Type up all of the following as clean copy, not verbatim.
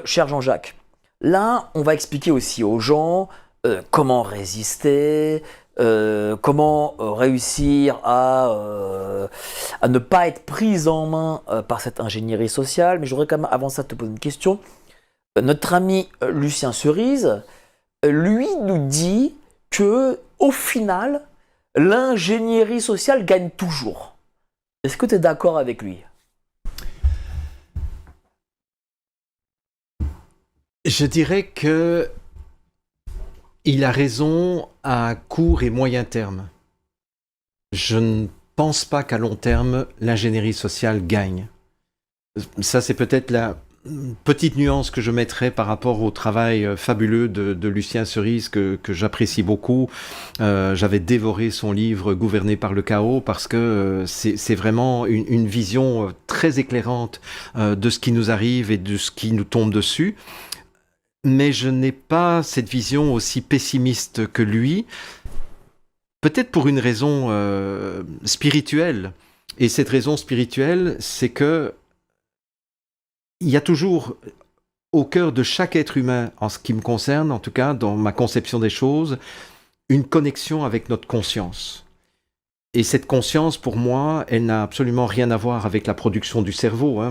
cher Jean-Jacques, là, on va expliquer aussi aux gens comment résister, comment réussir à ne pas être prise en main par cette ingénierie sociale. Mais j'aurais quand même, avant ça, te poser une question. Notre ami Lucien Cerise, lui, nous dit que, au final, l'ingénierie sociale gagne toujours. Est-ce que tu es d'accord avec lui? Je dirais que il a raison à court et moyen terme. Je ne pense pas qu'à long terme, l'ingénierie sociale gagne. Ça, c'est peut-être la petite nuance que je mettrais par rapport au travail fabuleux de Lucien Cerise que j'apprécie beaucoup. J'avais dévoré son livre Gouverné par le chaos parce que c'est vraiment une vision très éclairante de ce qui nous arrive et de ce qui nous tombe dessus. Mais je n'ai pas cette vision aussi pessimiste que lui, peut-être pour une raison spirituelle. Et cette raison spirituelle, c'est que il y a toujours au cœur de chaque être humain, en ce qui me concerne, en tout cas dans ma conception des choses, une connexion avec notre conscience. Et cette conscience, pour moi, elle n'a absolument rien à voir avec la production du cerveau.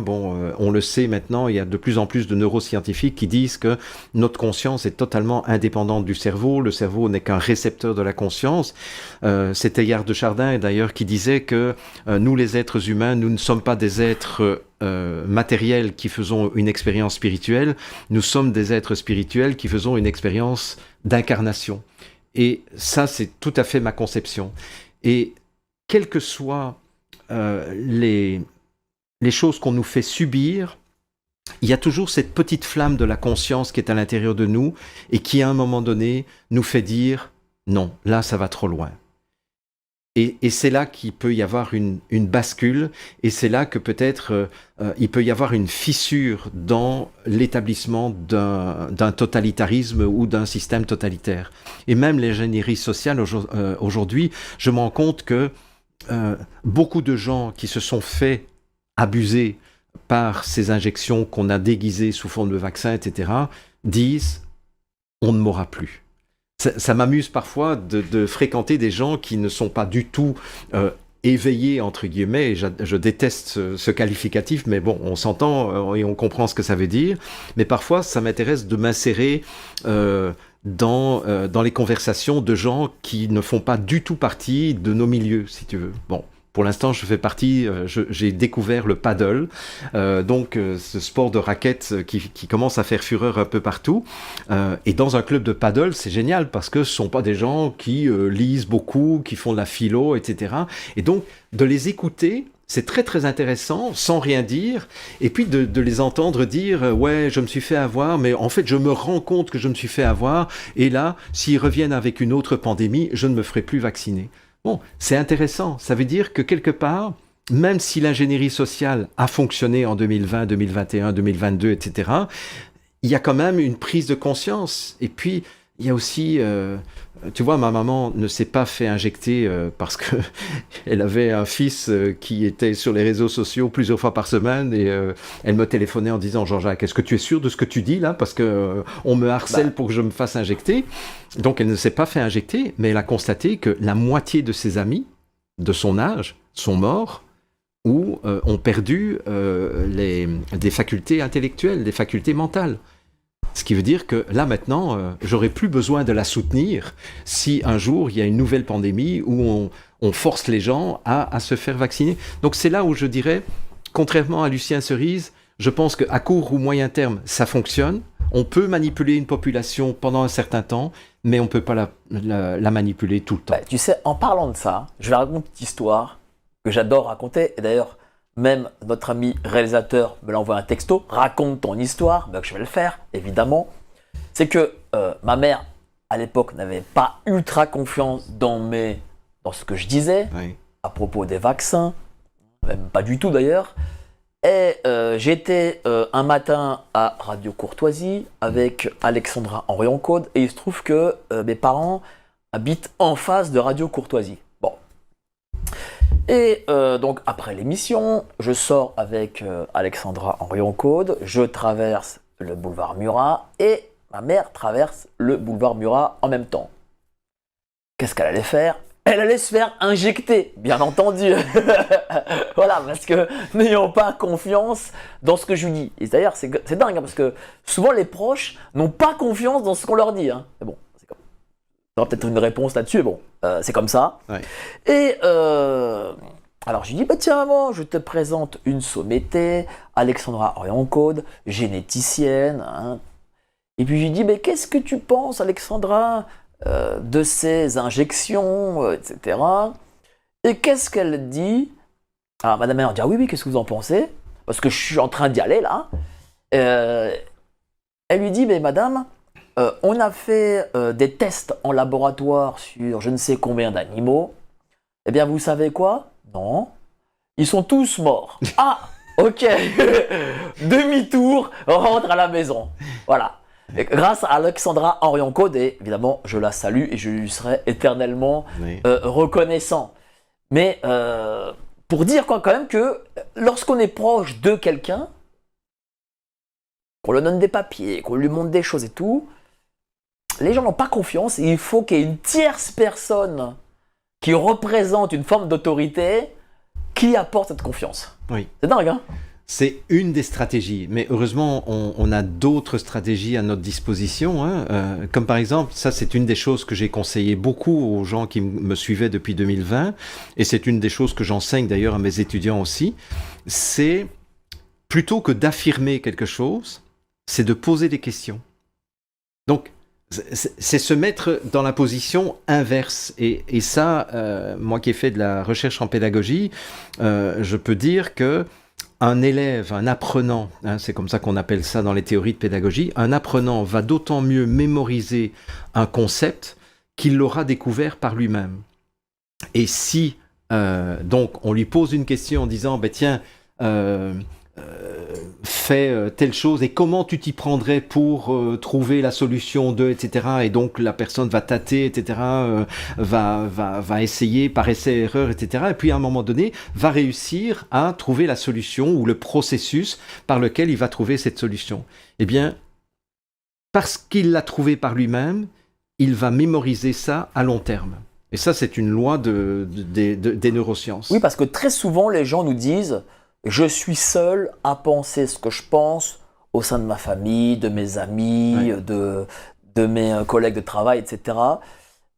On le sait maintenant, il y a de plus en plus de neuroscientifiques qui disent que notre conscience est totalement indépendante du cerveau. Le cerveau n'est qu'un récepteur de la conscience. C'est Teilhard de Chardin, d'ailleurs, qui disait que nous, les êtres humains, nous ne sommes pas des êtres matériels qui faisons une expérience spirituelle. Nous sommes des êtres spirituels qui faisons une expérience d'incarnation. Et ça, c'est tout à fait ma conception. Et quelles que soient les choses qu'on nous fait subir, il y a toujours cette petite flamme de la conscience qui est à l'intérieur de nous et qui, à un moment donné, nous fait dire « non, là, ça va trop loin ». Et c'est là qu'il peut y avoir une bascule, et c'est là que peut-être il peut y avoir une fissure dans l'établissement d'un totalitarisme ou d'un système totalitaire. Et même l'ingénierie sociale aujourd'hui, je me rends compte que beaucoup de gens qui se sont fait abuser par ces injections qu'on a déguisées sous forme de vaccins, etc., disent « on ne mourra plus ». Ça m'amuse parfois de fréquenter des gens qui ne sont pas du tout éveillés, entre guillemets, et je déteste ce qualificatif, mais bon, on s'entend et on comprend ce que ça veut dire, mais parfois ça m'intéresse de m'insérer dans les conversations de gens qui ne font pas du tout partie de nos milieux, si tu veux. Bon. Pour l'instant, je fais partie, j'ai découvert le paddle, ce sport de raquettes qui commence à faire fureur un peu partout. Et dans un club de paddle, c'est génial parce que ce ne sont pas des gens qui lisent beaucoup, qui font de la philo, etc. Et donc, de les écouter, c'est très très intéressant, sans rien dire, et puis de les entendre dire « ouais, je me suis fait avoir, mais en fait, je me rends compte que je me suis fait avoir, et là, s'ils reviennent avec une autre pandémie, je ne me ferai plus vacciner. » Bon, c'est intéressant. Ça veut dire que quelque part, même si l'ingénierie sociale a fonctionné en 2020, 2021, 2022, etc., il y a quand même une prise de conscience. Et puis, il y a aussi... tu vois, ma maman ne s'est pas fait injecter parce qu'elle avait un fils qui était sur les réseaux sociaux plusieurs fois par semaine et elle me téléphonait en disant « Jean-Jacques, est-ce que tu es sûr de ce que tu dis là? Parce que on me harcèle pour que je me fasse injecter. » Donc elle ne s'est pas fait injecter, mais elle a constaté que la moitié de ses amis de son âge sont morts ou ont perdu des facultés intellectuelles, des facultés mentales. Ce qui veut dire que là maintenant, j'aurais plus besoin de la soutenir si un jour il y a une nouvelle pandémie où on force les gens à se faire vacciner. Donc c'est là où je dirais, contrairement à Lucien Cerise, je pense qu'à court ou moyen terme, ça fonctionne. On peut manipuler une population pendant un certain temps, mais on ne peut pas la manipuler tout le temps. Tu sais, en parlant de ça, je vais raconter une petite histoire que j'adore raconter. Et d'ailleurs, même notre ami réalisateur me l'a envoyé un texto. Raconte ton histoire. Donc je vais le faire, évidemment. C'est que ma mère, à l'époque, n'avait pas ultra confiance dans ce que je disais, oui, à propos des vaccins. Même pas du tout d'ailleurs. Et j'étais un matin à Radio Courtoisie avec Alexandra Henrion-Caude et il se trouve que mes parents habitent en face de Radio Courtoisie. Bon. Et donc après l'émission, je sors avec Alexandra Henrion-Caude, je traverse le boulevard Murat et ma mère traverse le boulevard Murat en même temps. Qu'est-ce qu'elle allait faire? Elle allait se faire injecter, bien entendu. Voilà, parce que n'ayons pas confiance dans ce que je lui dis. Et d'ailleurs, c'est dingue, hein, parce que souvent les proches n'ont pas confiance dans ce qu'on leur dit. Hein. Mais bon, il y aura peut-être une réponse là-dessus, mais bon, c'est comme ça. Ouais. Et alors je lui dis, bah, tiens maman, je te présente une Sommeté, Alexandra Orion-Code, généticienne. Hein. Et puis je lui dis, mais qu'est-ce que tu penses, Alexandra, de ces injections, etc. Et qu'est-ce qu'elle dit? Alors madame elle dit, ah oui, qu'est-ce que vous en pensez? Parce que je suis en train d'y aller là. Elle lui dit, mais madame, on a fait des tests en laboratoire sur je ne sais combien d'animaux. Eh bien, vous savez quoi? Non. Ils sont tous morts. Ah, ok. Demi-tour, rentre à la maison. Voilà. Et grâce à Alexandra Orion-Code, et évidemment, je la salue et je lui serai éternellement reconnaissant. Mais pour dire quand même que lorsqu'on est proche de quelqu'un, qu'on lui donne des papiers, qu'on lui montre des choses et tout, les gens n'ont pas confiance et il faut qu'il y ait une tierce personne qui représente une forme d'autorité qui apporte cette confiance. Oui. C'est dingue, hein? C'est une des stratégies, mais heureusement, on a d'autres stratégies à notre disposition. Hein. Comme par exemple, ça c'est une des choses que j'ai conseillé beaucoup aux gens qui me suivaient depuis 2020, et c'est une des choses que j'enseigne d'ailleurs à mes étudiants aussi, c'est plutôt que d'affirmer quelque chose, c'est de poser des questions. Donc, c'est se mettre dans la position inverse. Et ça, moi qui ai fait de la recherche en pédagogie, je peux dire que un élève, un apprenant, hein, c'est comme ça qu'on appelle ça dans les théories de pédagogie, un apprenant va d'autant mieux mémoriser un concept qu'il l'aura découvert par lui-même. Et si, donc, on lui pose une question en disant, ben tiens, fais telle chose et comment tu t'y prendrais pour trouver la solution de, etc. Et donc la personne va tâter, etc. Va essayer par essai-erreur, etc. Et puis à un moment donné, va réussir à trouver la solution ou le processus par lequel il va trouver cette solution. Eh bien, parce qu'il l'a trouvé par lui-même, il va mémoriser ça à long terme. Et ça, c'est une loi des neurosciences. Oui, parce que très souvent, les gens nous disent « Je suis seul à penser ce que je pense au sein de ma famille, de mes amis, de mes collègues de travail, etc. »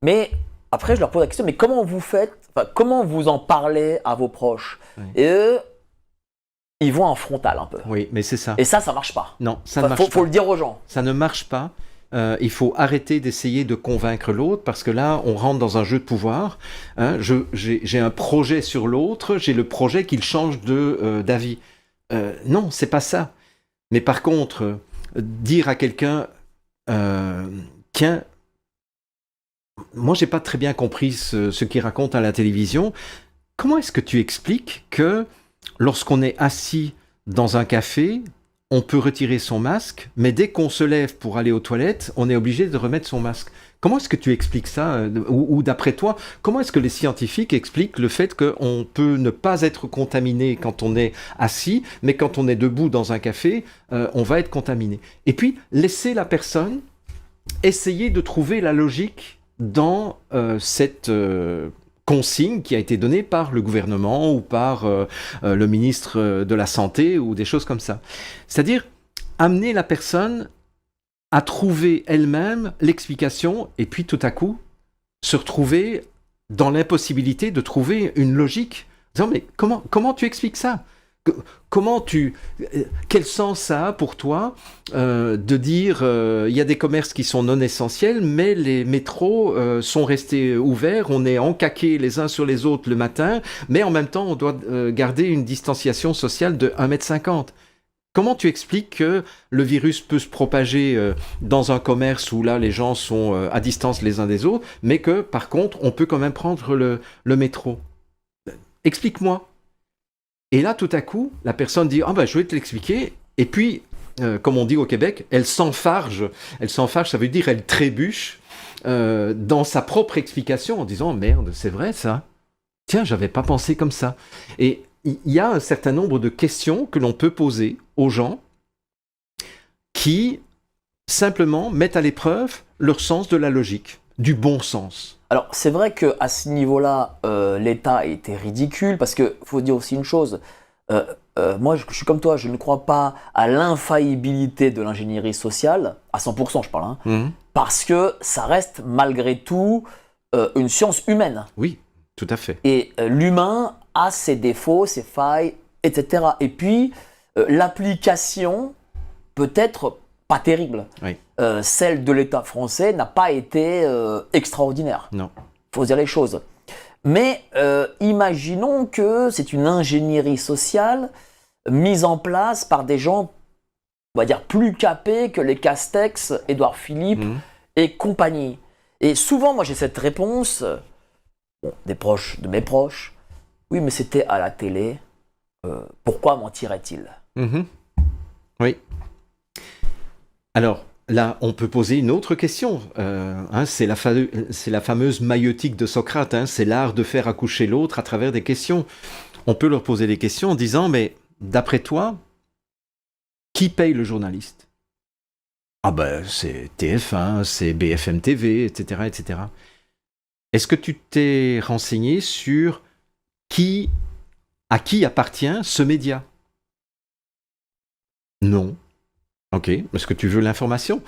Mais après, je leur pose la question « Mais comment vous faites, comment vous en parlez à vos proches ?» Et eux, ils vont en frontal un peu. Oui, mais c'est ça. Et ça marche pas. Non, ça ne marche pas. Faut le dire aux gens. Ça ne marche pas. Il faut arrêter d'essayer de convaincre l'autre parce que là, on rentre dans un jeu de pouvoir. Hein, j'ai un projet sur l'autre, j'ai le projet qu'il change d'avis. Non, c'est pas ça. Mais par contre, dire à quelqu'un, tiens, moi, j'ai pas très bien compris ce qu'il raconte à la télévision. Comment est-ce que tu expliques que lorsqu'on est assis dans un café, on peut retirer son masque, mais dès qu'on se lève pour aller aux toilettes, on est obligé de remettre son masque. Comment est-ce que tu expliques ça? Ou d'après toi, comment est-ce que les scientifiques expliquent le fait qu'on peut ne pas être contaminé quand on est assis, mais quand on est debout dans un café, on va être contaminé? Et puis, laisser la personne essayer de trouver la logique dans cette consigne qui a été donnée par le gouvernement ou par le ministre de la Santé ou des choses comme ça. C'est-à-dire amener la personne à trouver elle-même l'explication et puis tout à coup se retrouver dans l'impossibilité de trouver une logique. Disant, mais comment tu expliques ça? Quel sens ça a pour toi de dire il y a des commerces qui sont non essentiels, mais les métros sont restés ouverts, on est encaqués les uns sur les autres le matin, mais en même temps on doit garder une distanciation sociale de 1,50 m. Comment tu expliques que le virus peut se propager dans un commerce où là les gens sont à distance les uns des autres, mais que par contre on peut quand même prendre le métro? Explique-moi. Et là, tout à coup, la personne dit « Ah ben, je vais te l'expliquer ». Et puis, comme on dit au Québec, elle s'enfarge. Elle s'enfarge, ça veut dire elle trébuche dans sa propre explication en disant « Merde, c'est vrai ça. Tiens, j'avais pas pensé comme ça. » Et il y a un certain nombre de questions que l'on peut poser aux gens qui simplement mettent à l'épreuve leur sens de la logique, du bon sens. Alors, c'est vrai qu'à ce niveau-là, l'État a été ridicule, parce qu'il faut dire aussi une chose. Moi, je suis comme toi, je ne crois pas à l'infaillibilité de l'ingénierie sociale, à 100% je parle, parce que ça reste malgré tout une science humaine. Oui, tout à fait. Et l'humain a ses défauts, ses failles, etc. Et puis, l'application peut être pas terrible. Oui. Celle de l'État français n'a pas été extraordinaire. Non. Faut dire les choses. Mais imaginons que c'est une ingénierie sociale mise en place par des gens, on va dire, plus capés que les Castex, Édouard Philippe et compagnie. Et souvent, moi, j'ai cette réponse, des proches de mes proches, oui, mais c'était à la télé, pourquoi mentirait-il ? Oui. Alors, là, on peut poser une autre question. C'est la fameuse maïeutique de Socrate. C'est l'art de faire accoucher l'autre à travers des questions. On peut leur poser des questions en disant, mais d'après toi, qui paye le journaliste ? Ah ben, c'est TF1, c'est BFM TV, etc., etc. Est-ce que tu t'es renseigné sur à qui appartient ce média ? Non. Ok, est-ce que tu veux l'information ?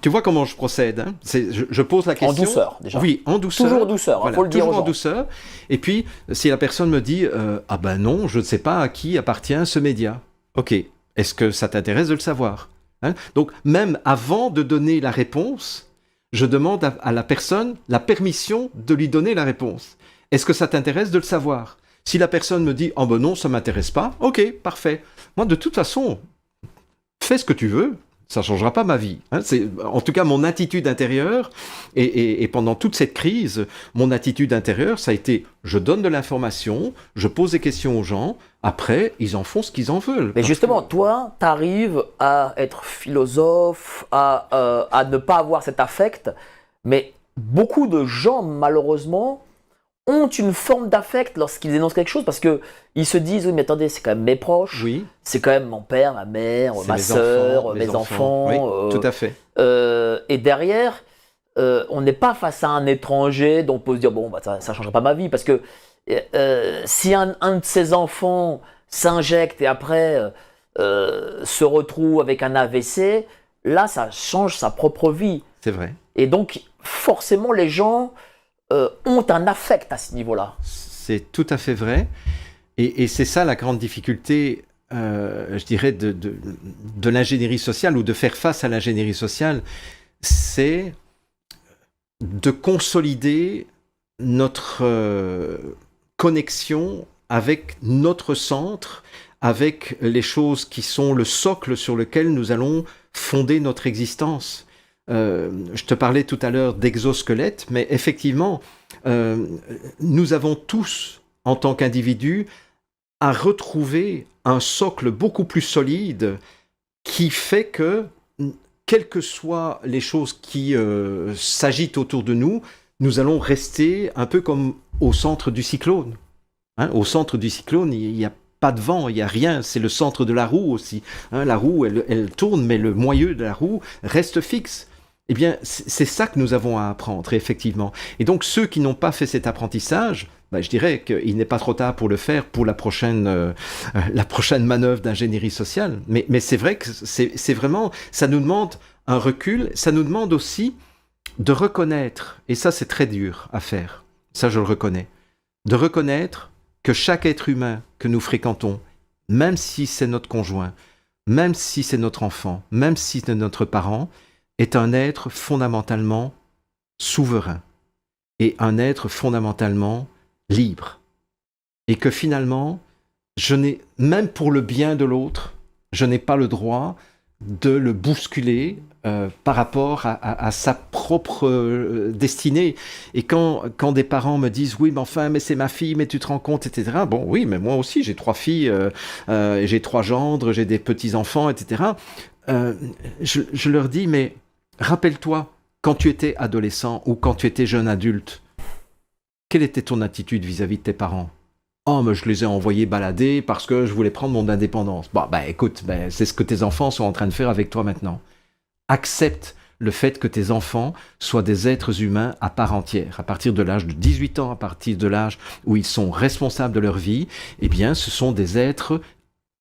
Tu vois comment je procède, hein ? Je pose la question. En douceur, déjà. Oui, en douceur. Toujours en douceur, voilà, faut le dire toujours aux gens. en douceur. Et puis, si la personne me dit ah ben non, je ne sais pas à qui appartient ce média. Ok, est-ce que ça t'intéresse de le savoir ? Donc, même avant de donner la réponse, je demande à la personne la permission de lui donner la réponse. Est-ce que ça t'intéresse de le savoir ? Si la personne me dit « Oh ben non, ça ne m'intéresse pas », ok, parfait. Moi, de toute façon, fais ce que tu veux, ça ne changera pas ma vie. C'est en tout cas mon attitude intérieure, et pendant toute cette crise, mon attitude intérieure, ça a été je donne de l'information, je pose des questions aux gens, après, ils en font ce qu'ils en veulent. Mais justement, toi, tu arrives à être philosophe, à ne pas avoir cet affect, mais beaucoup de gens, malheureusement, ont une forme d'affect lorsqu'ils énoncent quelque chose, parce qu'ils se disent, oui, mais attendez, c'est quand même mes proches, oui. C'est quand même mon père, ma mère, C'est ma sœur, mes enfants. Oui, tout à fait. Et derrière, on n'est pas face à un étranger dont on peut se dire, bon, bah, ça ne changera pas ma vie, parce que si un de ses enfants s'injecte et après se retrouve avec un AVC, là, ça change sa propre vie. C'est vrai. Et donc, forcément, les gens ont un affect à ce niveau-là. C'est tout à fait vrai. Et c'est ça la grande difficulté, je dirais, de l'ingénierie sociale, ou de faire face à l'ingénierie sociale, c'est de consolider notre connexion avec notre centre, avec les choses qui sont le socle sur lequel nous allons fonder notre existence. Je te parlais tout à l'heure d'exosquelette, mais effectivement, nous avons tous, en tant qu'individus, à retrouver un socle beaucoup plus solide qui fait que, quelles que soient les choses qui s'agitent autour de nous, nous allons rester un peu comme au centre du cyclone. Au centre du cyclone, il n'y a pas de vent, il n'y a rien, c'est le centre de la roue aussi. La roue, elle tourne, mais le moyeu de la roue reste fixe. Eh bien, c'est ça que nous avons à apprendre, effectivement. Et donc, ceux qui n'ont pas fait cet apprentissage, je dirais qu'il n'est pas trop tard pour le faire pour la prochaine manœuvre d'ingénierie sociale. Mais c'est vrai que c'est vraiment, ça nous demande un recul, ça nous demande aussi de reconnaître, et ça c'est très dur à faire, ça je le reconnais, de reconnaître que chaque être humain que nous fréquentons, même si c'est notre conjoint, même si c'est notre enfant, même si c'est notre parent, est un être fondamentalement souverain et un être fondamentalement libre. Et que finalement, même pour le bien de l'autre, je n'ai pas le droit de le bousculer par rapport à sa propre destinée. Et quand des parents me disent « Oui, mais c'est ma fille, mais tu te rends compte, etc. » Bon, oui, mais moi aussi, j'ai 3 filles, j'ai 3 gendres, j'ai des petits-enfants, etc. Je leur dis « Mais rappelle-toi, quand tu étais adolescent ou quand tu étais jeune adulte, quelle était ton attitude vis-à-vis de tes parents ? Oh, mais je les ai envoyés balader parce que je voulais prendre mon indépendance. Bon, écoute, c'est ce que tes enfants sont en train de faire avec toi maintenant. Accepte le fait que tes enfants soient des êtres humains à part entière. À partir de l'âge de 18 ans, à partir de l'âge où ils sont responsables de leur vie, eh bien, ce sont des êtres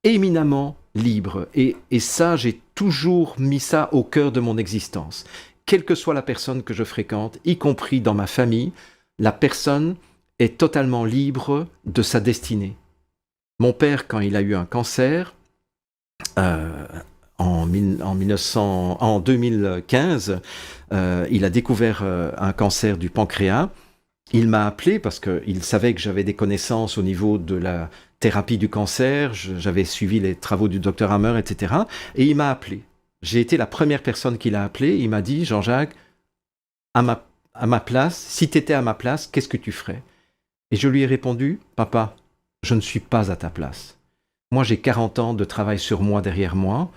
éminemment libres. Et ça, j'ai toujours mis ça au cœur de mon existence. Quelle que soit la personne que je fréquente, y compris dans ma famille, la personne est totalement libre de sa destinée. Mon père, quand il a eu un cancer, en 2015, il a découvert un cancer du pancréas. Il m'a appelé parce qu'il savait que j'avais des connaissances au niveau de la thérapie du cancer. J'avais suivi les travaux du docteur Hammer, etc. Et il m'a appelé. J'ai été la première personne qu'il a appelé. Il m'a dit, Jean-Jacques, à ma place, si tu étais à ma place, qu'est-ce que tu ferais? Et je lui ai répondu, papa, je ne suis pas à ta place. Moi, j'ai 40 ans de travail sur moi derrière moi.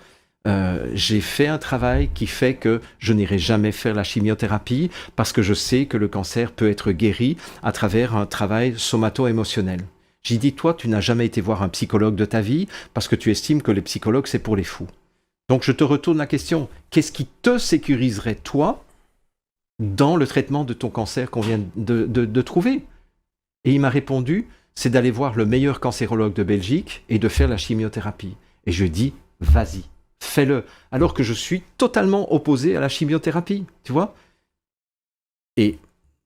J'ai fait un travail qui fait que je n'irai jamais faire la chimiothérapie parce que je sais que le cancer peut être guéri à travers un travail somato-émotionnel. J'ai dit, toi, tu n'as jamais été voir un psychologue de ta vie parce que tu estimes que les psychologues, c'est pour les fous. Donc, je te retourne la question. Qu'est-ce qui te sécuriserait, toi, dans le traitement de ton cancer qu'on vient de trouver? Et il m'a répondu, c'est d'aller voir le meilleur cancérologue de Belgique et de faire la chimiothérapie. Et je lui ai dit, vas-y, fais-le. Alors que je suis totalement opposé à la chimiothérapie, tu vois? Et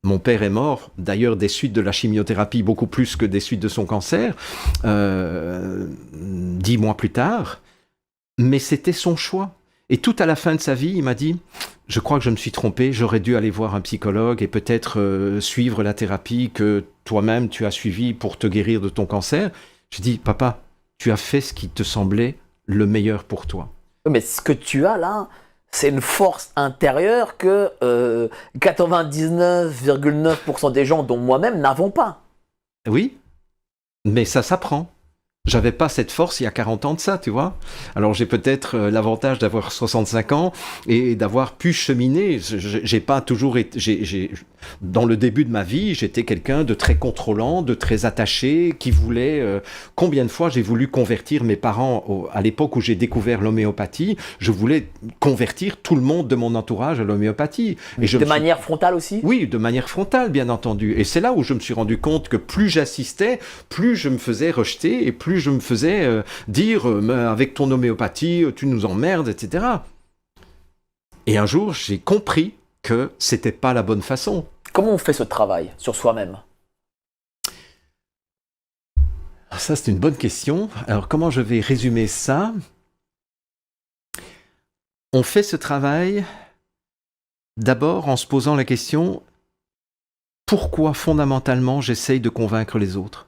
mon père est mort, d'ailleurs des suites de la chimiothérapie, beaucoup plus que des suites de son cancer, 10 mois plus tard, mais c'était son choix. Et tout à la fin de sa vie, il m'a dit, je crois que je me suis trompé, j'aurais dû aller voir un psychologue et peut-être suivre la thérapie que toi-même tu as suivie pour te guérir de ton cancer. Je dis, papa, tu as fait ce qui te semblait le meilleur pour toi. Mais ce que tu as là, c'est une force intérieure que 99,9% des gens, dont moi-même, n'avons pas. Oui, mais ça s'apprend. J'avais pas cette force il y a 40 ans de ça, tu vois. Alors j'ai peut-être l'avantage d'avoir 65 ans et d'avoir pu cheminer. J'ai pas toujours été... Dans le début de ma vie, j'étais quelqu'un de très contrôlant, de très attaché, qui voulait... combien de fois j'ai voulu convertir mes parents à l'époque où j'ai découvert l'homéopathie, je voulais convertir tout le monde de mon entourage à l'homéopathie. Et de manière frontale aussi? Oui, de manière frontale, bien entendu. Et c'est là où je me suis rendu compte que plus j'assistais, plus je me faisais rejeter et plus je me faisais dire avec ton homéopathie, tu nous emmerdes, etc. Et un jour, j'ai compris que c'était pas la bonne façon. Comment on fait ce travail sur soi-même? Ça, c'est une bonne question. Alors, comment je vais résumer ça? On fait ce travail d'abord en se posant la question, pourquoi fondamentalement j'essaye de convaincre les autres?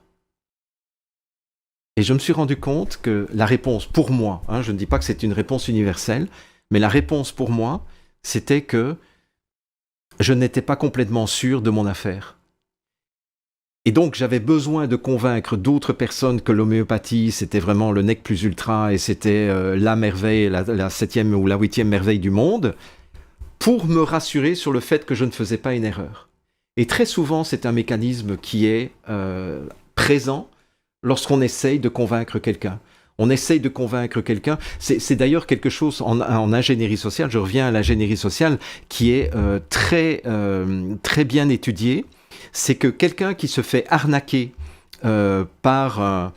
Et je me suis rendu compte que la réponse pour moi, je ne dis pas que c'est une réponse universelle, mais la réponse pour moi, c'était que je n'étais pas complètement sûr de mon affaire. Et donc j'avais besoin de convaincre d'autres personnes que l'homéopathie, c'était vraiment le nec plus ultra et c'était la merveille, la 7e ou la 8e merveille du monde, pour me rassurer sur le fait que je ne faisais pas une erreur. Et très souvent, c'est un mécanisme qui est présent lorsqu'on essaye de convaincre quelqu'un. On essaye de convaincre quelqu'un. C'est d'ailleurs quelque chose en ingénierie sociale, je reviens à l'ingénierie sociale, qui est très bien étudiée. C'est que quelqu'un qui se fait arnaquer par un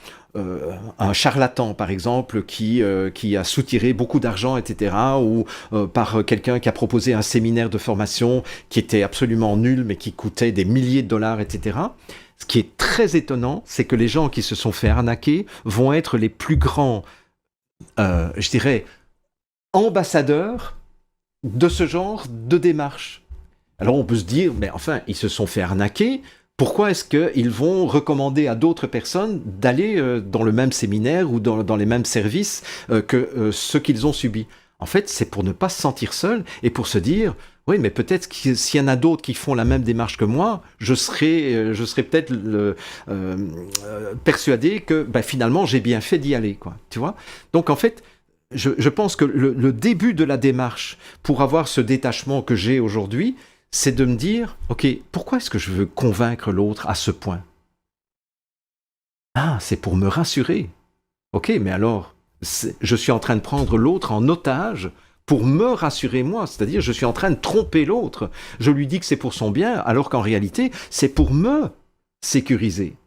charlatan, par exemple, qui a soutiré beaucoup d'argent, etc., ou par quelqu'un qui a proposé un séminaire de formation qui était absolument nul, mais qui coûtait des milliers de dollars, etc., ce qui est très étonnant, c'est que les gens qui se sont fait arnaquer vont être les plus grands, je dirais, ambassadeurs de ce genre de démarche. Alors on peut se dire, mais enfin, ils se sont fait arnaquer, pourquoi est-ce qu'ils vont recommander à d'autres personnes d'aller dans le même séminaire ou dans les mêmes services que ceux qu'ils ont subis? En fait, c'est pour ne pas se sentir seul et pour se dire, oui, mais peut-être que s'il y en a d'autres qui font la même démarche que moi, je serais peut-être persuadé que finalement j'ai bien fait d'y aller, quoi. Tu vois? Donc en fait, je pense que le début de la démarche pour avoir ce détachement que j'ai aujourd'hui, c'est de me dire, ok, pourquoi est-ce que je veux convaincre l'autre à ce point? Ah, c'est pour me rassurer. Ok, mais alors, je suis en train de prendre l'autre en otage pour me rassurer moi, c'est-à-dire je suis en train de tromper l'autre. Je lui dis que c'est pour son bien, alors qu'en réalité, c'est pour me sécuriser.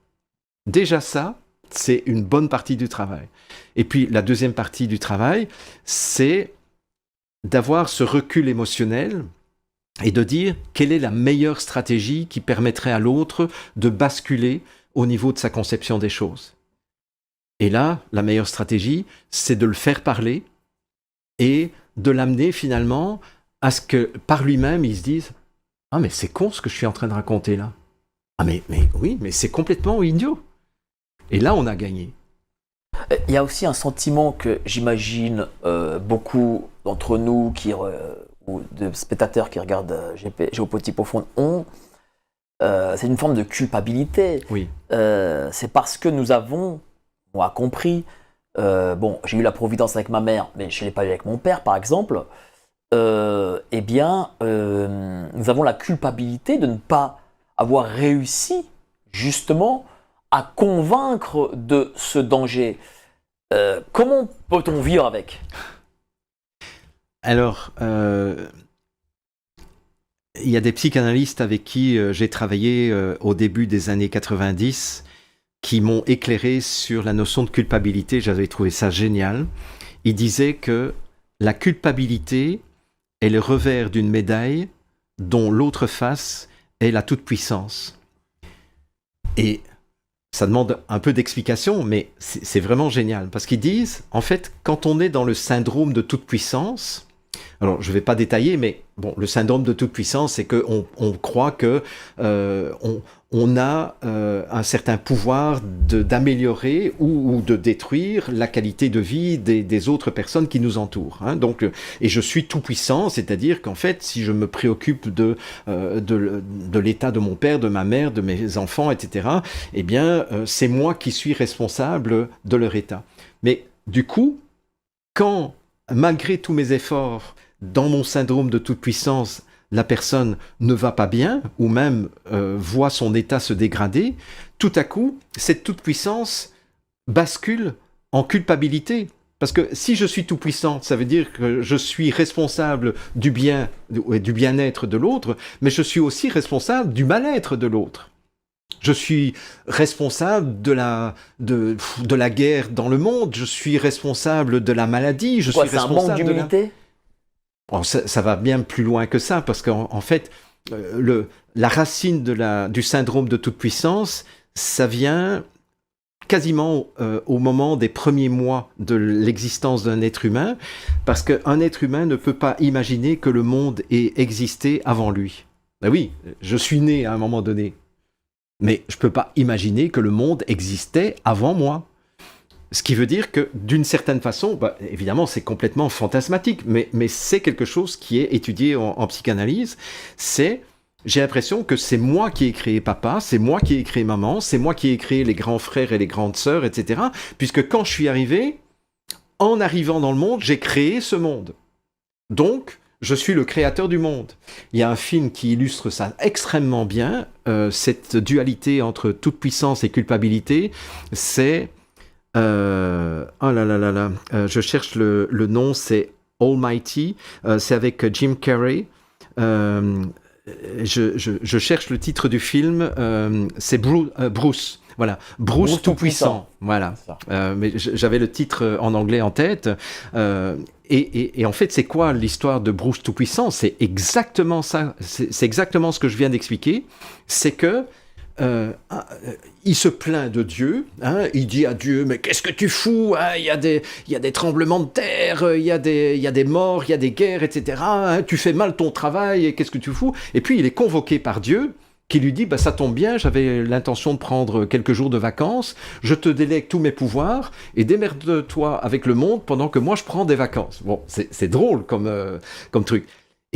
Déjà ça, c'est une bonne partie du travail. Et puis la deuxième partie du travail, c'est d'avoir ce recul émotionnel et de dire quelle est la meilleure stratégie qui permettrait à l'autre de basculer au niveau de sa conception des choses. Et là, la meilleure stratégie, c'est de le faire parler et de l'amener finalement à ce que par lui-même, il se dise « Ah mais c'est con ce que je suis en train de raconter là. Ah mais oui, mais c'est complètement idiot. » Et là, on a gagné. Il y a aussi un sentiment que j'imagine beaucoup d'entre nous ou de spectateurs qui regardent Géopolitique Profonde ont. C'est une forme de culpabilité. Oui. C'est parce que nous avons, moi compris, j'ai eu la providence avec ma mère, mais je ne l'ai pas eu avec mon père, par exemple. Nous avons la culpabilité de ne pas avoir réussi, justement, à convaincre de ce danger. Comment peut-on vivre avec ? Alors, il y a des psychanalystes avec qui j'ai travaillé au début des années 90 qui m'ont éclairé sur la notion de culpabilité. J'avais trouvé ça génial. Ils disaient que la culpabilité est le revers d'une médaille dont l'autre face est la toute-puissance. Et ça demande un peu d'explication, mais c'est vraiment génial. Parce qu'ils disent, en fait, quand on est dans le syndrome de toute-puissance, alors je ne vais pas détailler, mais bon, le syndrome de toute-puissance, c'est qu'on croit que on a un certain pouvoir d'améliorer ou de détruire la qualité de vie des autres personnes qui nous entourent. Hein. Donc, et je suis tout-puissant, c'est-à-dire qu'en fait, si je me préoccupe de l'état de mon père, de ma mère, de mes enfants, etc., eh bien, c'est moi qui suis responsable de leur état. Mais du coup, quand, malgré tous mes efforts, dans mon syndrome de toute-puissance, la personne ne va pas bien, ou même voit son état se dégrader, tout à coup, cette toute-puissance bascule en culpabilité. Parce que si je suis tout-puissant, ça veut dire que je suis responsable du bien et du bien-être de l'autre, mais je suis aussi responsable du mal-être de l'autre. Je suis responsable de la guerre dans le monde, je suis responsable de la maladie, je suis responsable c'est un manque d'humilité ? Bon, ça va bien plus loin que ça, parce qu'en fait, la racine du syndrome de toute-puissance, ça vient quasiment au moment des premiers mois de l'existence d'un être humain, parce qu'un être humain ne peut pas imaginer que le monde ait existé avant lui. Ben oui, je suis né à un moment donné, mais je ne peux pas imaginer que le monde existait avant moi. Ce qui veut dire que, d'une certaine façon, évidemment, c'est complètement fantasmatique, mais c'est quelque chose qui est étudié en psychanalyse. J'ai l'impression que c'est moi qui ai créé papa, c'est moi qui ai créé maman, c'est moi qui ai créé les grands frères et les grandes sœurs, etc. Puisque quand je suis arrivé, en arrivant dans le monde, j'ai créé ce monde. Donc, je suis le créateur du monde. Il y a un film qui illustre ça extrêmement bien, cette dualité entre toute puissance et culpabilité, c'est... je cherche le nom, c'est Almighty, c'est avec Jim Carrey. Je cherche le titre du film, c'est Bruce. Voilà, Bruce Tout-Puissant. Voilà. Mais j'avais le titre en anglais en tête. Et en fait, c'est quoi l'histoire de Bruce Tout-Puissant ? C'est exactement ça. C'est exactement ce que je viens d'expliquer. C'est que il se plaint de Dieu, hein, il dit à Dieu, mais qu'est-ce que tu fous, hein, il y a des tremblements de terre, il y a des morts, il y a des guerres, etc. Hein, tu fais mal ton travail, et qu'est-ce que tu fous ? Et puis il est convoqué par Dieu, qui lui dit, ça tombe bien, j'avais l'intention de prendre quelques jours de vacances, je te délègue tous mes pouvoirs, et démerde-toi avec le monde pendant que moi je prends des vacances. Bon, c'est drôle comme truc.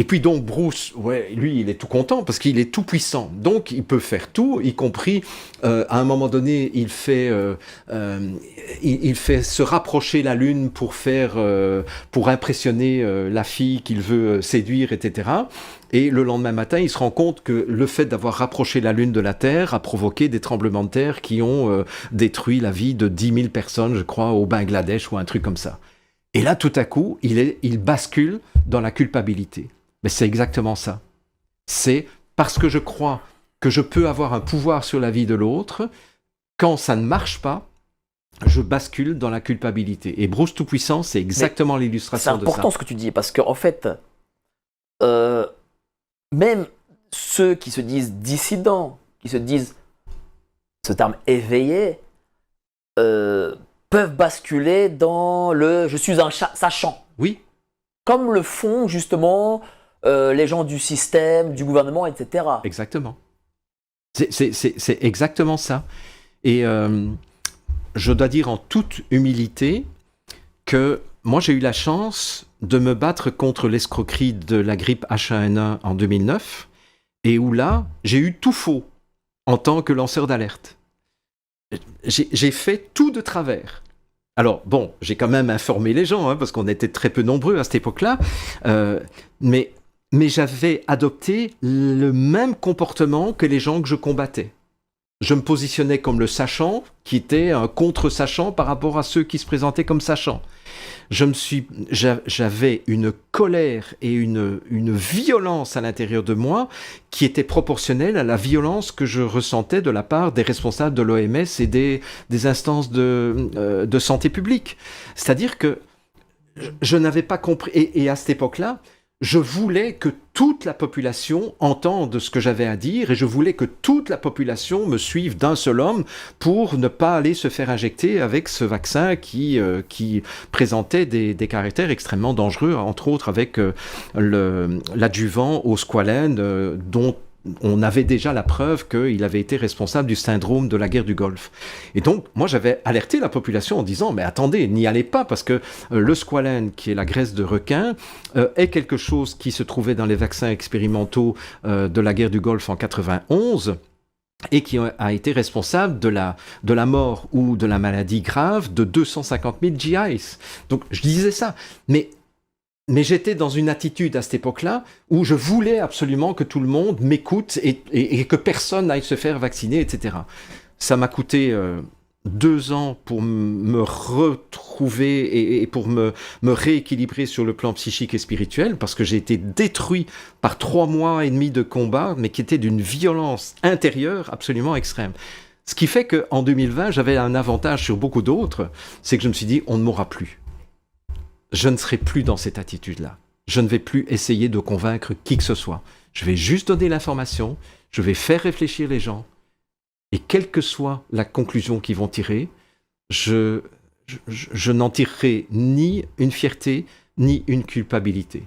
Et puis donc Bruce, ouais, lui, il est tout content parce qu'il est tout puissant. Donc il peut faire tout, y compris à un moment donné, il fait se rapprocher la lune pour impressionner la fille qu'il veut séduire, etc. Et le lendemain matin, il se rend compte que le fait d'avoir rapproché la lune de la Terre a provoqué des tremblements de terre qui ont détruit la vie de 10 000 personnes, je crois, au Bangladesh ou un truc comme ça. Et là, tout à coup, il bascule dans la culpabilité. Mais c'est exactement ça. C'est parce que je crois que je peux avoir un pouvoir sur la vie de l'autre, quand ça ne marche pas, je bascule dans la culpabilité. Et Bruce Tout-Puissant, c'est exactement l'illustration de ça. C'est important ce que tu dis, parce qu'en fait, même ceux qui se disent dissidents, qui se disent, ce terme éveillé, peuvent basculer dans le « je suis un sachant ». Oui. Comme le font justement les gens du système, du gouvernement, etc. Exactement. C'est exactement ça. Et je dois dire en toute humilité que moi j'ai eu la chance de me battre contre l'escroquerie de la grippe H1N1 en 2009 et où là j'ai eu tout faux en tant que lanceur d'alerte. J'ai fait tout de travers. Alors bon, j'ai quand même informé les gens parce qu'on était très peu nombreux à cette époque-là, mais j'avais adopté le même comportement que les gens que je combattais. Je me positionnais comme le sachant, qui était un contre-sachant par rapport à ceux qui se présentaient comme sachants. J'avais une colère et une violence à l'intérieur de moi qui était proportionnelle à la violence que je ressentais de la part des responsables de l'OMS et des instances de santé publique. C'est-à-dire que je n'avais pas compris, et à cette époque-là, je voulais que toute la population entende ce que j'avais à dire et je voulais que toute la population me suive d'un seul homme pour ne pas aller se faire injecter avec ce vaccin qui présentait des caractères extrêmement dangereux, entre autres avec l'adjuvant au squalène dont on avait déjà la preuve qu'il avait été responsable du syndrome de la guerre du Golfe. Et donc, moi, j'avais alerté la population en disant « Mais attendez, n'y allez pas, parce que le squalène, qui est la graisse de requin, est quelque chose qui se trouvait dans les vaccins expérimentaux de la guerre du Golfe en 91, et qui a été responsable de la mort ou de la maladie grave de 250 000 GIs. » Donc, je disais ça. Mais j'étais dans une attitude à cette époque-là où je voulais absolument que tout le monde m'écoute et que personne n'aille se faire vacciner, etc. Ça m'a coûté 2 ans pour me retrouver et pour me rééquilibrer sur le plan psychique et spirituel parce que j'ai été détruit par 3 mois et demi de combat, mais qui était d'une violence intérieure absolument extrême. Ce qui fait qu'en 2020, j'avais un avantage sur beaucoup d'autres, c'est que je me suis dit, on ne mourra plus. Je ne serai plus dans cette attitude-là. Je ne vais plus essayer de convaincre qui que ce soit. Je vais juste donner l'information, je vais faire réfléchir les gens, et quelle que soit la conclusion qu'ils vont tirer, je n'en tirerai ni une fierté, ni une culpabilité.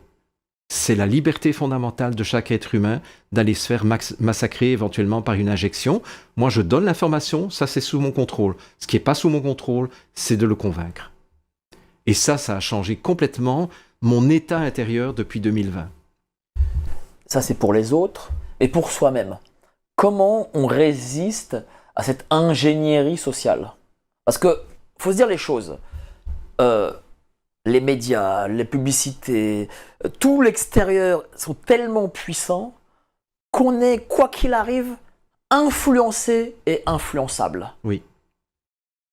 C'est la liberté fondamentale de chaque être humain d'aller se faire massacrer éventuellement par une injection. Moi, je donne l'information, ça c'est sous mon contrôle. Ce qui n'est pas sous mon contrôle, c'est de le convaincre. Et ça a changé complètement mon état intérieur depuis 2020. Ça, c'est pour les autres, mais pour soi-même. Comment on résiste à cette ingénierie sociale? Parce qu'il faut se dire les choses. Les médias, les publicités, tout l'extérieur sont tellement puissants qu'on est, quoi qu'il arrive, influencé et influençable. Oui.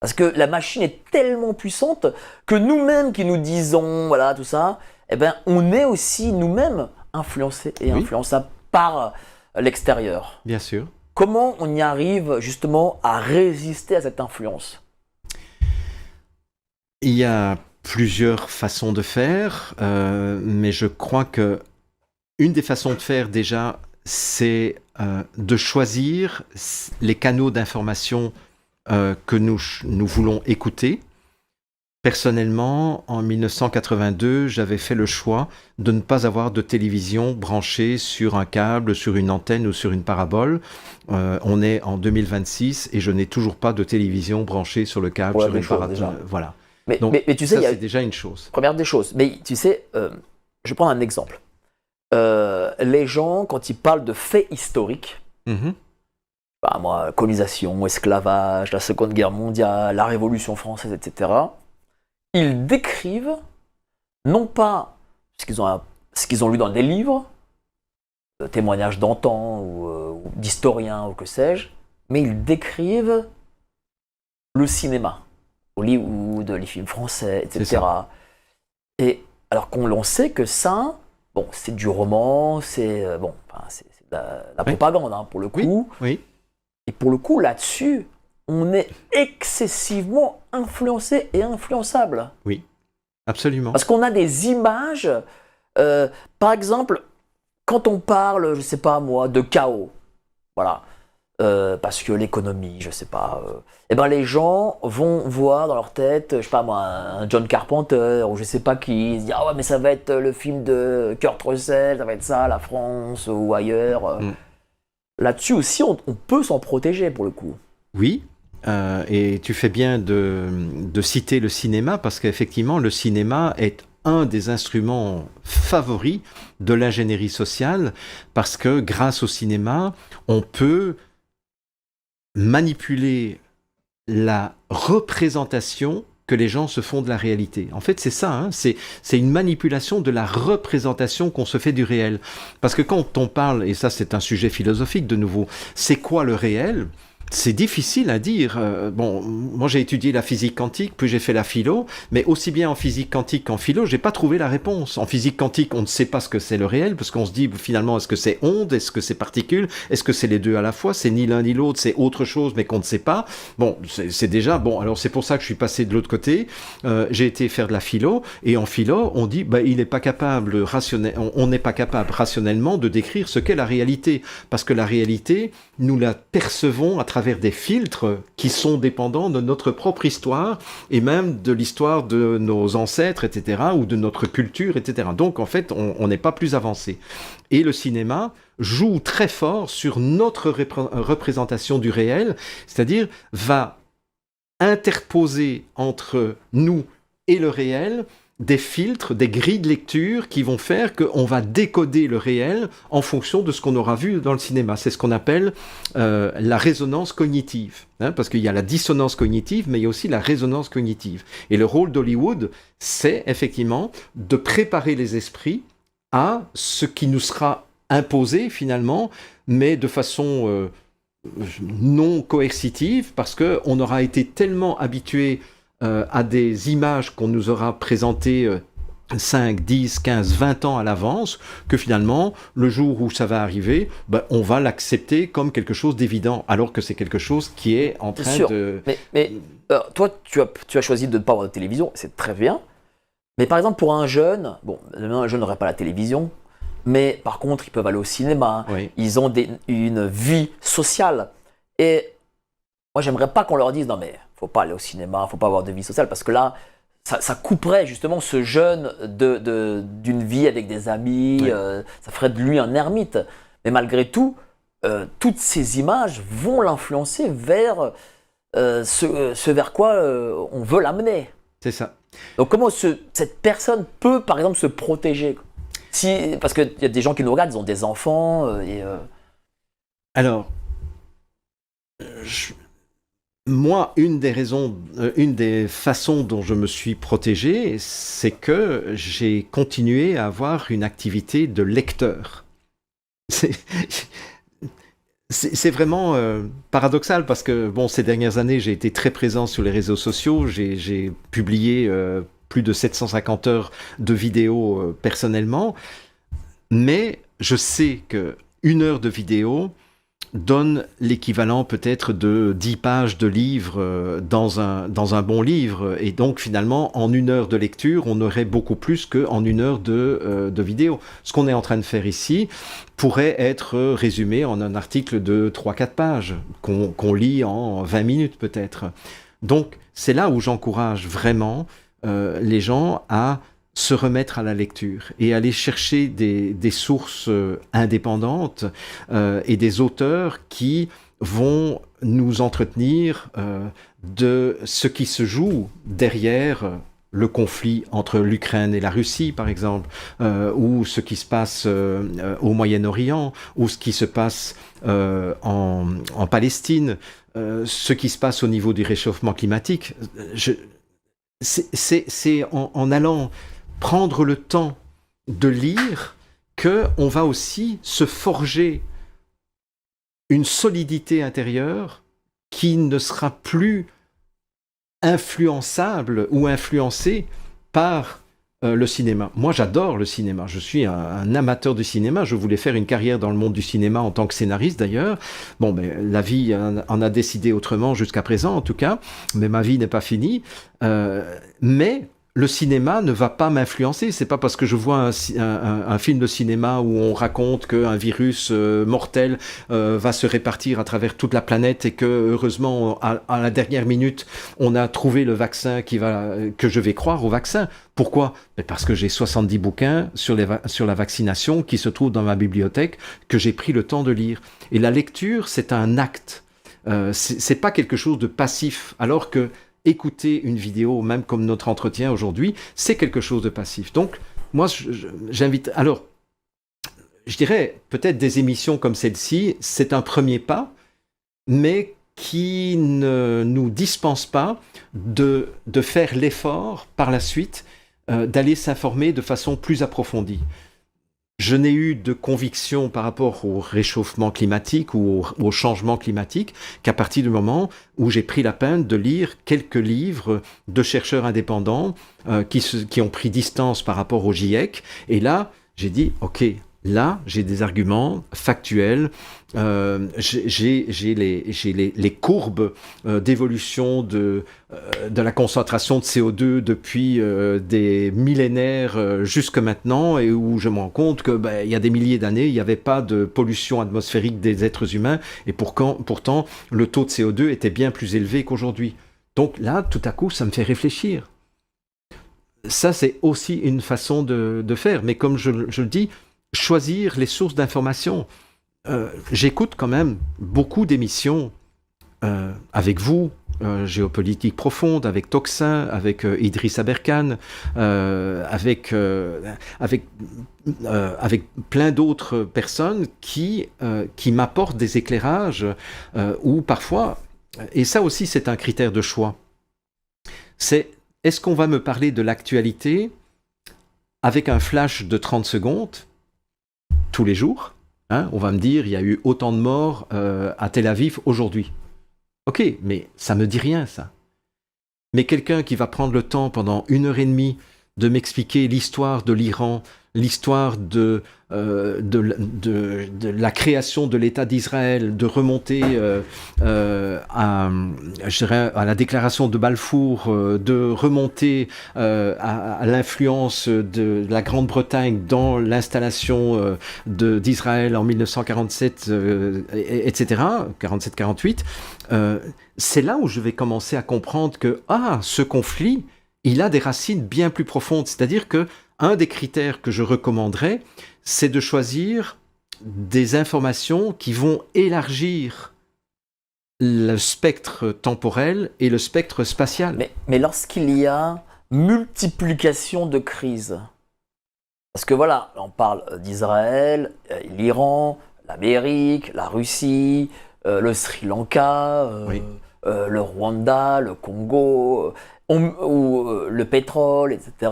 Parce que la machine est tellement puissante que nous-mêmes qui nous disons, voilà, tout ça, eh ben, on est aussi nous-mêmes influencés et influençables par l'extérieur. Bien sûr. Comment on y arrive justement à résister à cette influence? Il y a plusieurs façons de faire, mais je crois que une des façons de faire déjà, c'est de choisir les canaux d'information que nous voulons écouter. Personnellement, en 1982, j'avais fait le choix de ne pas avoir de télévision branchée sur un câble, sur une antenne ou sur une parabole. On est en 2026 et je n'ai toujours pas de télévision branchée sur le câble, sur une parabole. Voilà. Mais tu sais, ça, c'est déjà une chose. Première des choses. Mais tu sais, je vais prendre un exemple. les gens, quand ils parlent de faits historiques, Mhm. bah, moi, colonisation, esclavage, la Seconde Guerre mondiale, la Révolution française, etc., ils décrivent non pas ce qu'ils ont lu dans des livres, témoignages d'antan ou d'historiens ou que sais-je, mais ils décrivent le cinéma, Hollywood, les films français, etc. Et alors qu'on l'on sait que ça, bon, c'est du roman, c'est c'est de la Oui. propagande hein, pour le coup. Oui. Et pour le coup, là-dessus, on est excessivement influencé et influençable. Absolument. Parce qu'on a des images, par exemple, quand on parle, je sais pas moi, de chaos, voilà, parce que l'économie, je sais pas, eh ben les gens vont voir dans leur tête, je sais pas moi, un John Carpenter ou je sais pas qui, ils se disent ah ouais mais ça va être le film de Kurt Russell, ça va être ça, la France ou ailleurs. Là-dessus aussi, on peut s'en protéger pour le coup. Oui, et tu fais bien de citer le cinéma parce qu'effectivement, le cinéma est un des instruments favoris de l'ingénierie sociale parce que grâce au cinéma, on peut manipuler la représentation que les gens se font de la réalité. En fait, c'est ça, hein, c'est une manipulation de la représentation qu'on se fait du réel. Parce que quand on parle, et ça c'est un sujet philosophique de nouveau, c'est quoi le réel ? C'est difficile à dire. Bon, moi j'ai étudié la physique quantique, puis j'ai fait la philo, mais aussi bien en physique quantique qu'en philo, j'ai pas trouvé la réponse. En physique quantique, on ne sait pas ce que c'est le réel, parce qu'on se dit finalement, est-ce que c'est onde, est-ce que c'est particule, est-ce que c'est les deux à la fois, c'est ni l'un ni l'autre, c'est autre chose, mais qu'on ne sait pas. Bon, c'est déjà bon. Alors c'est pour ça que je suis passé de l'autre côté. J'ai été faire de la philo, et en philo, on dit, il n'est pas capable on n'est pas capable rationnellement de décrire ce qu'est la réalité, parce que la réalité, nous la percevons à travers des filtres qui sont dépendants de notre propre histoire et même de l'histoire de nos ancêtres, etc., ou de notre culture, etc. Donc, en fait, on n'est pas plus avancé. Et le cinéma joue très fort sur notre représentation du réel, c'est-à-dire va interposer entre nous et le réel des filtres, des grilles de lecture qui vont faire qu'on va décoder le réel en fonction de ce qu'on aura vu dans le cinéma. C'est ce qu'on appelle la résonance cognitive. Hein, parce qu'il y a la dissonance cognitive, mais il y a aussi la résonance cognitive. Et le rôle d'Hollywood, c'est effectivement de préparer les esprits à ce qui nous sera imposé finalement, mais de façon non coercitive, parce qu'on aura été tellement habitué à des images qu'on nous aura présentées 5, 10, 15, 20 ans à l'avance, que finalement, le jour où ça va arriver, on va l'accepter comme quelque chose d'évident, alors que c'est quelque chose qui est en train de... Mais toi, tu as choisi de ne pas avoir de télévision, c'est très bien. Mais par exemple, pour un jeune, bon, un jeune n'aurait pas la télévision, mais par contre, ils peuvent aller au cinéma, Oui. ils ont une vie sociale. Et moi, j'aimerais pas qu'on leur dise, non mais, faut pas aller au cinéma, faut pas avoir de vie sociale, parce que là, ça couperait justement ce jeune d'une vie avec des amis, Oui. ça ferait de lui un ermite. Mais malgré tout, toutes ces images vont l'influencer vers ce vers quoi on veut l'amener. C'est ça. Donc comment cette personne peut, par exemple, se protéger parce qu'il y a des gens qui nous regardent, ils ont des enfants. Alors, moi, une des façons dont je me suis protégé, c'est que j'ai continué à avoir une activité de lecteur. C'est vraiment paradoxal parce que, bon, ces dernières années, j'ai été très présent sur les réseaux sociaux. J'ai publié plus de 750 heures de vidéos personnellement. Mais je sais que 1 heure de vidéo donne l'équivalent peut-être de 10 pages de livre dans un bon livre. Et donc, finalement, en 1 heure de lecture, on aurait beaucoup plus qu'en 1 heure de vidéo. Ce qu'on est en train de faire ici pourrait être résumé en un article de 3-4 pages, qu'on lit en 20 minutes peut-être. Donc, c'est là où j'encourage vraiment les gens à se remettre à la lecture et aller chercher des sources indépendantes et des auteurs qui vont nous entretenir de ce qui se joue derrière le conflit entre l'Ukraine et la Russie, par exemple, ou ce qui se passe au Moyen-Orient, ou ce qui se passe en Palestine, ce qui se passe au niveau du réchauffement climatique. C'est en allant prendre le temps de lire qu'on va aussi se forger une solidité intérieure qui ne sera plus influençable ou influencée par le cinéma. Moi, j'adore le cinéma. Je suis un amateur du cinéma. Je voulais faire une carrière dans le monde du cinéma en tant que scénariste, d'ailleurs. Bon, mais la vie en a décidé autrement jusqu'à présent, en tout cas. Mais ma vie n'est pas finie. Mais le cinéma ne va pas m'influencer. C'est pas parce que je vois un film de cinéma où on raconte qu'un virus mortel va se répartir à travers toute la planète et que, heureusement, à la dernière minute, on a trouvé le vaccin que je vais croire au vaccin. Pourquoi ? Parce que j'ai 70 bouquins sur la vaccination qui se trouvent dans ma bibliothèque que j'ai pris le temps de lire. Et la lecture, c'est un acte. C'est pas quelque chose de passif, alors que écouter une vidéo, même comme notre entretien aujourd'hui, c'est quelque chose de passif. Donc, moi, j'invite... Alors, je dirais, peut-être des émissions comme celle-ci, c'est un premier pas, mais qui ne nous dispense pas de faire l'effort, par la suite, d'aller s'informer de façon plus approfondie. Je n'ai eu de conviction par rapport au réchauffement climatique ou au changement climatique qu'à partir du moment où j'ai pris la peine de lire quelques livres de chercheurs indépendants qui ont pris distance par rapport au GIEC. Et là, j'ai dit, OK, là, j'ai des arguments factuels, j'ai les courbes d'évolution de la concentration de CO2 depuis des millénaires jusque maintenant, et où je me rends compte que il y a des milliers d'années, il n'y avait pas de pollution atmosphérique des êtres humains, et pourtant, le taux de CO2 était bien plus élevé qu'aujourd'hui. Donc là, tout à coup, ça me fait réfléchir. Ça, c'est aussi une façon de faire, mais comme je le dis, choisir les sources d'information. J'écoute quand même beaucoup d'émissions avec vous, Géopolitique Profonde, avec Toxin, avec Idriss Aberkan, avec plein d'autres personnes qui m'apportent des éclairages ou parfois, et ça aussi c'est un critère de choix, est-ce qu'on va me parler de l'actualité avec un flash de 30 secondes tous les jours, hein, on va me dire il y a eu autant de morts à Tel Aviv aujourd'hui. Ok, mais ça me dit rien, ça. Mais quelqu'un qui va prendre le temps pendant 1h30 de m'expliquer l'histoire de l'Iran, l'histoire de la création de l'État d'Israël, de remonter à la déclaration de Balfour, de remonter à l'influence de la Grande-Bretagne dans l'installation d'Israël en 1947, etc., 47-48, c'est là où je vais commencer à comprendre que ce conflit, il a des racines bien plus profondes. C'est-à-dire que un des critères que je recommanderais, c'est de choisir des informations qui vont élargir le spectre temporel et le spectre spatial. Mais lorsqu'il y a multiplication de crises, parce que voilà, on parle d'Israël, l'Iran, l'Amérique, la Russie, le Sri Lanka, oui. Le Rwanda, le Congo, le pétrole, etc.,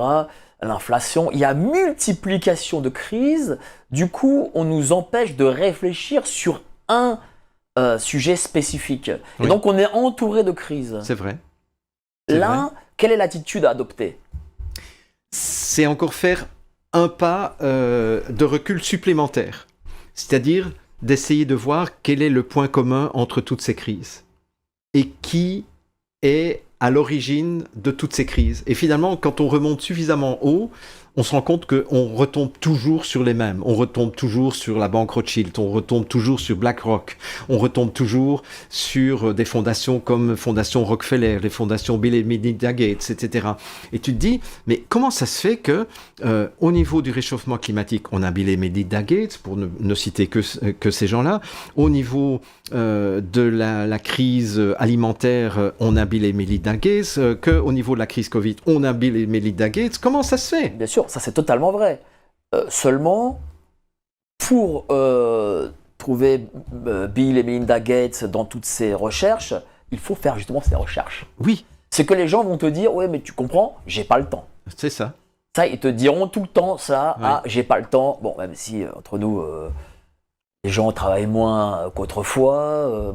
l'inflation, il y a multiplication de crises, du coup on nous empêche de réfléchir sur un sujet spécifique. Oui. Et donc on est entouré de crises. C'est vrai. Là, quelle est l'attitude à adopter ? C'est encore faire un pas de recul supplémentaire, c'est-à-dire d'essayer de voir quel est le point commun entre toutes ces crises et qui est à l'origine de toutes ces crises. Et finalement, quand on remonte suffisamment haut, on se rend compte qu'on retombe toujours sur les mêmes. On retombe toujours sur la banque Rothschild, on retombe toujours sur BlackRock, on retombe toujours sur des fondations comme Fondation Rockefeller, les fondations Bill et Melinda Gates, etc. Et tu te dis, mais comment ça se fait que, au niveau du réchauffement climatique, on a Bill et Melinda Gates, pour ne citer que ces gens-là. Au niveau de la crise alimentaire, on a Bill et Melinda Gates. Qu'au niveau de la crise Covid, on a Bill et Melinda Gates. Comment ça se fait ? Bien sûr, ça c'est totalement vrai. Seulement, pour trouver Bill et Melinda Gates dans toutes ces recherches, il faut faire justement ces recherches. Oui. C'est que les gens vont te dire, ouais, mais tu comprends, j'ai pas le temps. C'est ça. Ça, ils te diront tout le temps ça, Oui. ah, j'ai pas le temps. Bon, même si, entre nous, les gens travaillent moins qu'autrefois,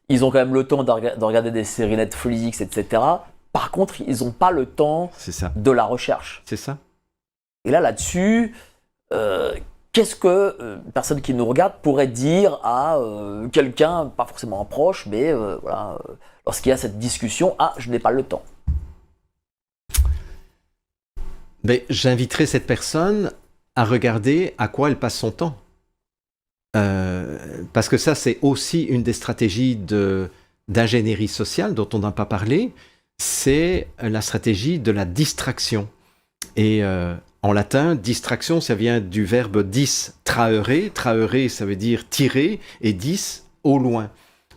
ils ont quand même le temps de regarder des séries Netflix, etc. Par contre, ils n'ont pas le temps de la recherche. C'est ça. Et là-dessus, qu'est-ce que une personne qui nous regarde pourrait dire à quelqu'un, pas forcément un proche, mais lorsqu'il y a cette discussion, ah, je n'ai pas le temps. Mais j'inviterai cette personne à regarder à quoi elle passe son temps. Parce que ça, c'est aussi une des stratégies d'ingénierie sociale dont on n'a pas parlé. C'est la stratégie de la distraction. Et en latin, distraction, ça vient du verbe distraere. Traere, ça veut dire tirer, et dis, au loin.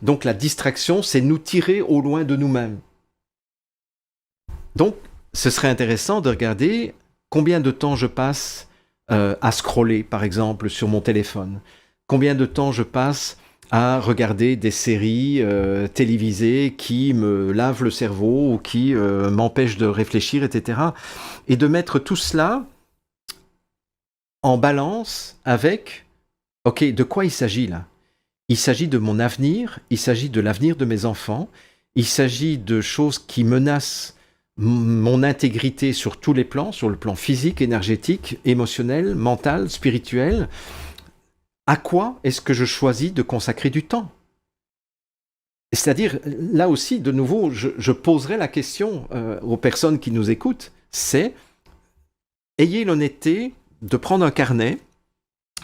Donc la distraction, c'est nous tirer au loin de nous-mêmes. Donc, ce serait intéressant de regarder combien de temps je passe à scroller, par exemple, sur mon téléphone. Combien de temps je passe à regarder des séries télévisées qui me lavent le cerveau ou qui m'empêchent de réfléchir, etc. Et de mettre tout cela en balance avec, ok, de quoi il s'agit là ? Il s'agit de mon avenir, il s'agit de l'avenir de mes enfants, il s'agit de choses qui menacent mon intégrité sur tous les plans, sur le plan physique, énergétique, émotionnel, mental, spirituel. À quoi est-ce que je choisis de consacrer du temps ? C'est-à-dire, là aussi, de nouveau, je poserai la question aux personnes qui nous écoutent, c'est ayez l'honnêteté de prendre un carnet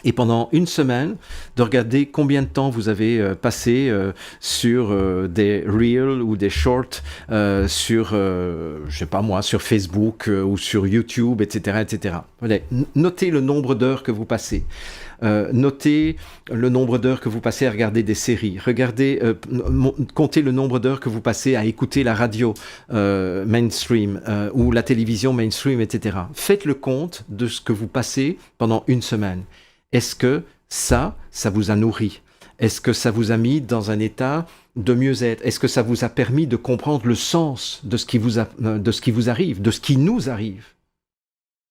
et pendant une semaine, de regarder combien de temps vous avez passé sur des reels ou des shorts sur, je sais pas moi, sur Facebook ou sur YouTube, etc., etc. Notez le nombre d'heures que vous passez. Notez le nombre d'heures que vous passez à regarder des séries. Comptez le nombre d'heures que vous passez à écouter la radio mainstream ou la télévision mainstream, etc. Faites le compte de ce que vous passez pendant une semaine. Est-ce que ça vous a nourri ? Est-ce que ça vous a mis dans un état de mieux-être ? Est-ce que ça vous a permis de comprendre le sens de ce qui vous arrive, de ce qui nous arrive ?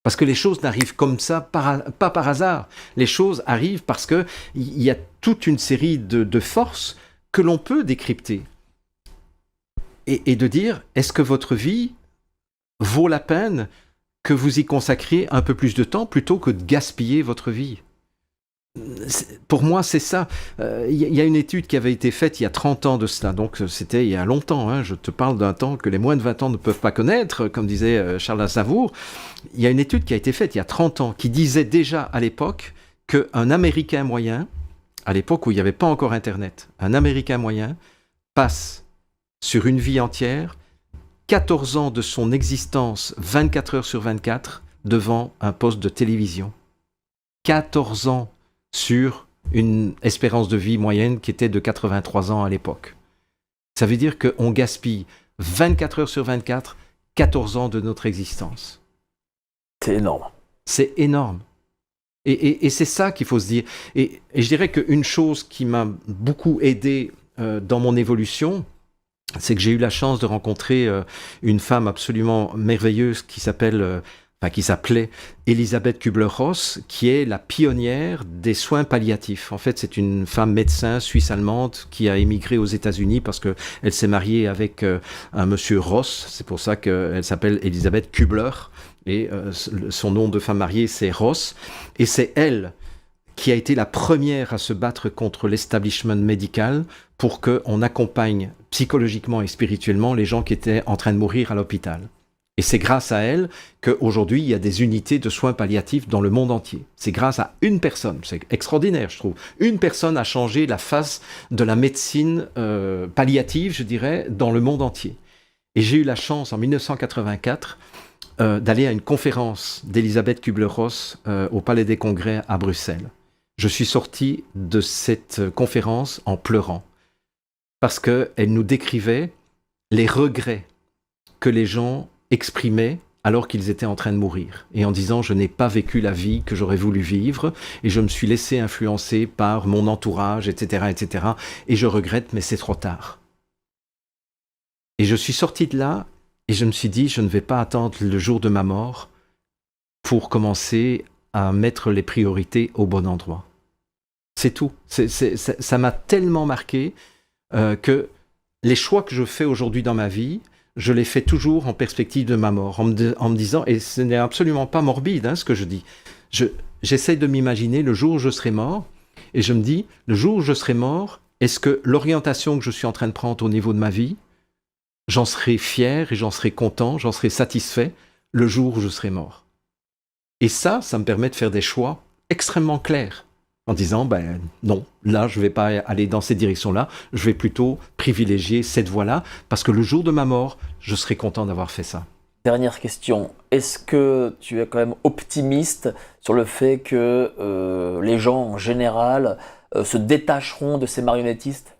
Parce que les choses n'arrivent comme ça, pas par hasard. Les choses arrivent parce qu'il y a toute une série de forces que l'on peut décrypter. Et de dire, est-ce que votre vie vaut la peine que vous y consacriez un peu plus de temps plutôt que de gaspiller votre vie ? Pour moi, c'est ça. Il y a une étude qui avait été faite il y a 30 ans de cela, donc c'était il y a longtemps. Hein. Je te parle d'un temps que les moins de 20 ans ne peuvent pas connaître, comme disait Charles Aznavour. Il y a une étude qui a été faite il y a 30 ans, qui disait déjà à l'époque qu'un Américain moyen, à l'époque où il n'y avait pas encore Internet, un Américain moyen passe sur une vie entière 14 ans de son existence, 24 heures sur 24, devant un poste de télévision. 14 ans sur une espérance de vie moyenne qui était de 83 ans à l'époque. Ça veut dire qu'on gaspille 24 heures sur 24, 14 ans de notre existence. C'est énorme. C'est énorme. Et c'est ça qu'il faut se dire. Et je dirais qu'une chose qui m'a beaucoup aidé dans mon évolution, c'est que j'ai eu la chance de rencontrer une femme absolument merveilleuse qui s'appelait Elisabeth Kübler-Ross, qui est la pionnière des soins palliatifs. En fait, c'est une femme médecin suisse-allemande qui a émigré aux États-Unis parce qu'elle s'est mariée avec un monsieur Ross. C'est pour ça qu'elle s'appelle Elisabeth Kübler. Et son nom de femme mariée, c'est Ross. Et c'est elle qui a été la première à se battre contre l'establishment médical pour qu'on accompagne psychologiquement et spirituellement les gens qui étaient en train de mourir à l'hôpital. Et c'est grâce à elle qu'aujourd'hui, il y a des unités de soins palliatifs dans le monde entier. C'est grâce à une personne. C'est extraordinaire, je trouve. Une personne a changé la face de la médecine palliative, je dirais, dans le monde entier. Et j'ai eu la chance, en 1984, d'aller à une conférence d'Elisabeth Kübler-Ross au Palais des Congrès à Bruxelles. Je suis sorti de cette conférence en pleurant. Parce qu'elle nous décrivait les regrets que les gens exprimaient alors qu'ils étaient en train de mourir, et en disant « je n'ai pas vécu la vie que j'aurais voulu vivre, et je me suis laissé influencer par mon entourage, etc., etc., et je regrette, mais c'est trop tard. » Et je suis sorti de là, et je me suis dit « je ne vais pas attendre le jour de ma mort pour commencer à mettre les priorités au bon endroit. » C'est tout. Ça m'a tellement marqué que les choix que je fais aujourd'hui dans ma vie, je les fais toujours en perspective de ma mort, en me disant, et ce n'est absolument pas morbide ce que je dis, j'essaie de m'imaginer le jour où je serai mort, et je me dis, le jour où je serai mort, est-ce que l'orientation que je suis en train de prendre au niveau de ma vie, j'en serai fier et j'en serai content, j'en serai satisfait le jour où je serai mort. Et ça me permet de faire des choix extrêmement clairs. En disant, non, là, je ne vais pas aller dans cette direction-là, je vais plutôt privilégier cette voie-là, parce que le jour de ma mort, je serai content d'avoir fait ça. Dernière question, est-ce que tu es quand même optimiste sur le fait que les gens en général se détacheront de ces marionnettistes ?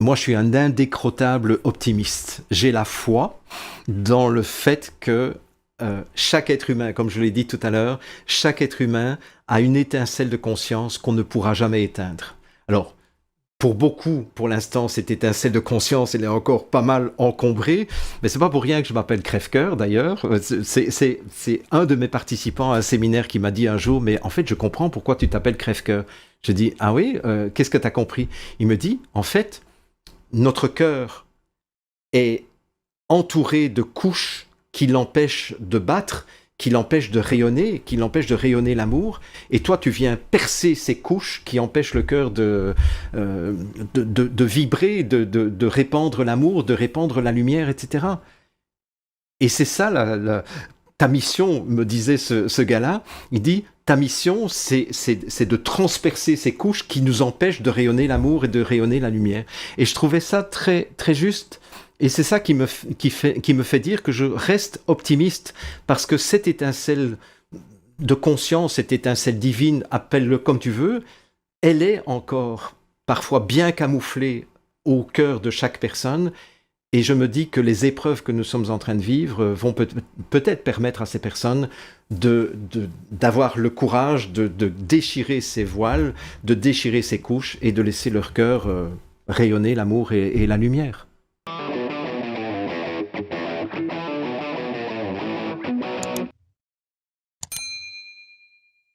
Moi, je suis un indécrottable optimiste. J'ai la foi dans le fait que chaque être humain, comme je l'ai dit tout à l'heure, chaque être humain a une étincelle de conscience qu'on ne pourra jamais éteindre. Alors, pour beaucoup, pour l'instant, cette étincelle de conscience, elle est encore pas mal encombrée, mais c'est pas pour rien que je m'appelle Crève-Cœur, d'ailleurs. C'est un de mes participants à un séminaire qui m'a dit un jour, mais en fait, je comprends pourquoi tu t'appelles Crève-Cœur. Je dis, ah oui, qu'est-ce que tu as compris ? Il me dit, en fait, notre cœur est entouré de couches qui l'empêche de battre, qui l'empêche de rayonner l'amour, et toi tu viens percer ces couches qui empêchent le cœur de vibrer, de répandre l'amour, de répandre la lumière, etc. Et c'est ça ta mission, me disait ce gars-là, il dit, ta mission c'est de transpercer ces couches qui nous empêchent de rayonner l'amour et de rayonner la lumière. Et je trouvais ça très, très juste. Et c'est ça qui me fait dire que je reste optimiste, parce que cette étincelle de conscience, cette étincelle divine, appelle-le comme tu veux, elle est encore parfois bien camouflée au cœur de chaque personne, et je me dis que les épreuves que nous sommes en train de vivre vont peut-être permettre à ces personnes d'avoir le courage de déchirer ces voiles, de déchirer ces couches, et de laisser leur cœur rayonner l'amour et la lumière.